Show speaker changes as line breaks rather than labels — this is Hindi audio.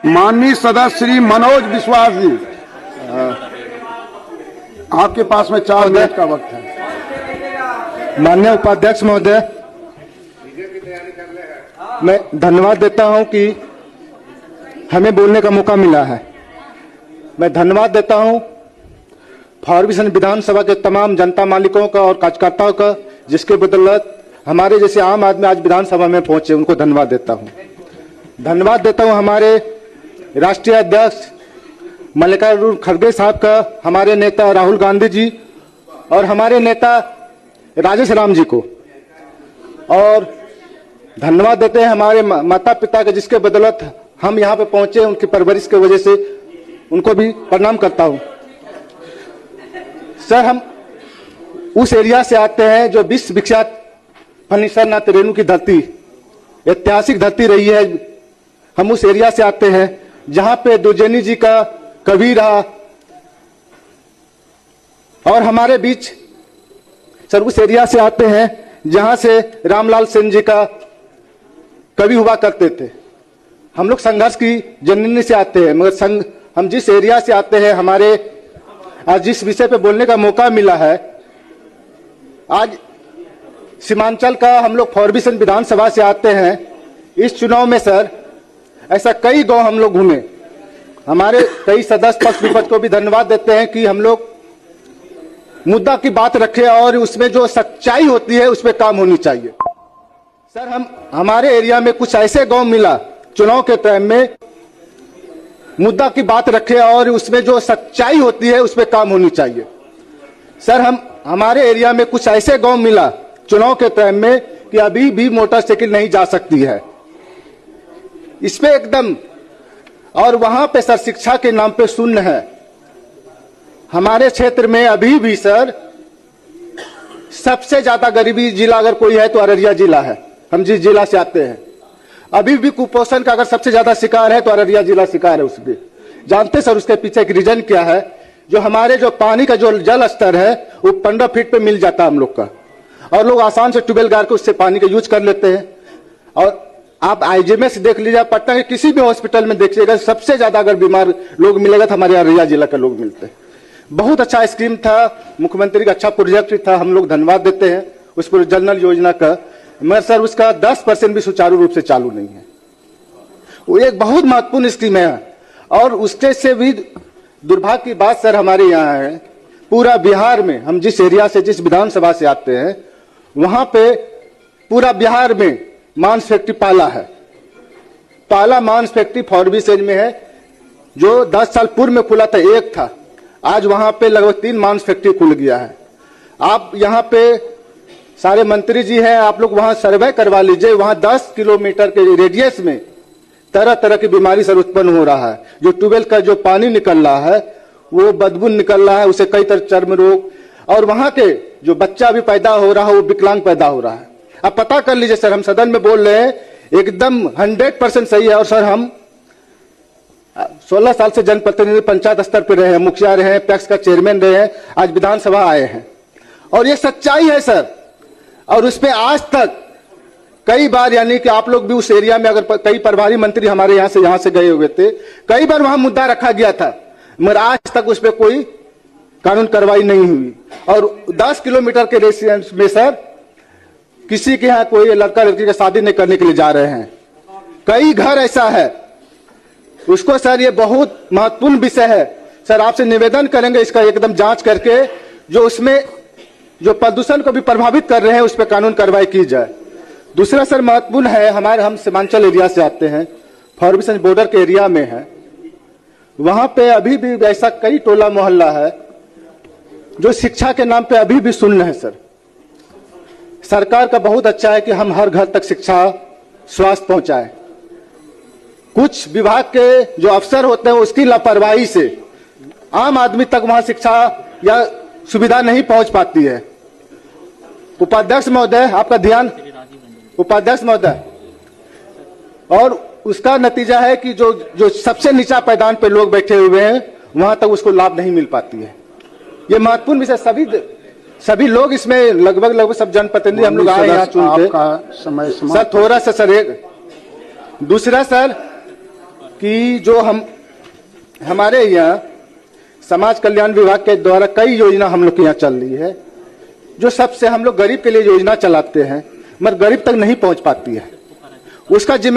माननीय सदस्य श्री मनोज विश्वास जी, आपके पास में 4 मिनट का वक्त है।
माननीय उपाध्यक्ष महोदय, मैं धन्यवाद देता हूं कि हमें बोलने का मौका मिला है। मैं धन्यवाद देता हूं फॉरबिसन विधानसभा के तमाम जनता मालिकों का और कार्यकर्ताओं का, जिसके बदौलत हमारे जैसे आम आदमी आज विधानसभा में पहुंचे, उनको धन्यवाद देता हूं। धन्यवाद देता हूं हमारे राष्ट्रीय अध्यक्ष मल्लिकार्जुन खड़गे साहब का, हमारे नेता राहुल गांधी जी और हमारे नेता राजेश राम जी को, और धन्यवाद देते हैं हमारे माता पिता के, जिसके बदौलत हम यहाँ पे पहुंचे, उनकी परवरिश की वजह से उनको भी प्रणाम करता हूं। सर, हम उस एरिया से आते हैं जो विश्व विख्यात फनीसर नाथ रेणु की धरती, ऐतिहासिक धरती रही है। हम उस एरिया से आते हैं जहां पे दुर्जनी जी का कवि रहा, और हमारे बीच सर उस एरिया से आते हैं जहां से रामलाल सेन जी का कवि हुआ करते थे। हम लोग संघर्ष की जननी से आते हैं, मगर हम जिस एरिया से आते हैं, हमारे आज जिस विषय पे बोलने का मौका मिला है, आज सीमांचल का हम लोग फॉरबिसन विधानसभा से आते हैं। इस चुनाव में सर ऐसा कई गांव हम लोग घूमे। हमारे कई सदस्य पक्ष विपक्ष को भी धन्यवाद देते हैं कि हम लोग मुद्दा की बात रखे और उसमें जो सच्चाई होती है उस पर काम होनी चाहिए। सर, हमारे एरिया में कुछ ऐसे गांव मिला चुनाव के टाइम में, मुद्दा की बात रखे और उसमें जो सच्चाई होती है उस पर काम होनी चाहिए। सर, हमारे एरिया में कुछ ऐसे गांव मिला चुनाव के टाइम में कि अभी भी मोटरसाइकिल नहीं जा सकती है इस पे एकदम, और वहां पे सर शिक्षा के नाम पे शून्य है। हमारे क्षेत्र में अभी भी सर सबसे ज्यादा गरीबी जिला अगर कोई है तो अररिया जिला है। हम जिस जिला से आते हैं, अभी भी कुपोषण का अगर सबसे ज्यादा शिकार है तो अररिया जिला शिकार है उसमें। जानते सर उसके पीछे एक रीजन क्या है? जो हमारे जो पानी का जो जल स्तर है वो 15 फीट पे मिल जाता है हम लोग का, और लोग आसान से ट्यूबवेल गाड़ के उससे पानी का यूज कर लेते हैं। और आप आईजीएमएस देख लीजिए, पटना के किसी भी हॉस्पिटल में देखिएगा, सबसे ज्यादा अगर बीमार लोग मिलेगा तो हमारे अररिया जिला का लोग मिलते हैं। बहुत अच्छा स्कीम था, मुख्यमंत्री का अच्छा प्रोजेक्ट था, हम लोग धन्यवाद देते हैं उस पर जनरल योजना का, मगर सर उसका 10% भी सुचारू रूप से चालू नहीं है। वो एक बहुत महत्वपूर्ण स्कीम है, और उसके से भी दुर्भाग्य की बात सर हमारे यहाँ है, पूरा बिहार में हम जिस एरिया से जिस विधानसभा से आते हैं वहां पे पूरा बिहार में मांस फैक्ट्री पाला है। पाला मांस फैक्ट्री फॉरबिसन में है, जो 10 साल पूर्व में खुला था, एक था, आज वहां पे लगभग 3 मांस फैक्ट्री खुल गया है। आप यहाँ पे सारे मंत्री जी हैं, आप लोग वहां सर्वे करवा लीजिए, वहां 10 किलोमीटर के रेडियस में तरह तरह की बीमारी सर उत्पन्न हो रहा है। जो ट्यूबवेल का जो पानी निकल रहा है वो बदबू निकल रहा है, उसे कई तरह चर्म रोग, और वहां के जो बच्चा भी पैदा हो रहा है वो विकलांग पैदा हो रहा है। अब पता कर लीजिए सर, हम सदन में बोल रहे हैं, एकदम 100% सही है। और सर हम 16 साल से जनप्रतिनिधि पंचायत स्तर पर रहे हैं, मुखिया रहे हैं, पैक्स का चेयरमैन रहे हैं, आज विधानसभा आए हैं, और ये सच्चाई है सर। और उस पर आज तक कई बार, यानी कि आप लोग भी उस एरिया में, अगर कई प्रभारी मंत्री हमारे यहाँ से गए हुए थे, कई बार वहां मुद्दा रखा गया था, मगर आज तक उस पर कोई कानून कार्रवाई नहीं हुई। और 10 किलोमीटर के रेडियस में सर किसी के यहाँ कोई लड़का लड़की का शादी नहीं करने के लिए जा रहे हैं। कई घर ऐसा है, उसको सर ये बहुत महत्वपूर्ण विषय है सर, आपसे निवेदन करेंगे इसका एकदम जांच करके, जो उसमें जो प्रदूषण को भी प्रभावित कर रहे हैं उस पर कानून कार्रवाई की जाए। दूसरा सर महत्वपूर्ण है, हम सीमांचल एरिया से आते हैं, फॉरबिसन बॉर्डर के एरिया में है, वहां पे अभी भी ऐसा कई टोला मोहल्ला है जो शिक्षा के नाम पे अभी भी शून्य है। सर सरकार का बहुत अच्छा है कि हम हर घर तक शिक्षा स्वास्थ्य पहुंचाएं। कुछ विभाग के जो अफसर होते हैं उसकी लापरवाही से आम आदमी तक वहां शिक्षा या सुविधा नहीं पहुंच पाती है। उपाध्यक्ष महोदय आपका ध्यान, उपाध्यक्ष महोदय, और उसका नतीजा है कि जो सबसे नीचा पैदान पे लोग बैठे हुए हैं वहां तक उसको लाभ नहीं मिल पाती है। ये महत्वपूर्ण विषय, सभी लोग इसमें लगभग सब जनप्रतिनिधि हम लोग आए यहाँ चुन के।
समय
सर थोड़ा सा सर, एक दूसरा सर कि जो हमारे यहाँ समाज कल्याण विभाग के द्वारा कई योजना हम लोग के यहाँ चल रही है, जो सबसे हम लोग गरीब के लिए योजना चलाते हैं मगर गरीब तक नहीं पहुंच पाती है। उसका जिम्मे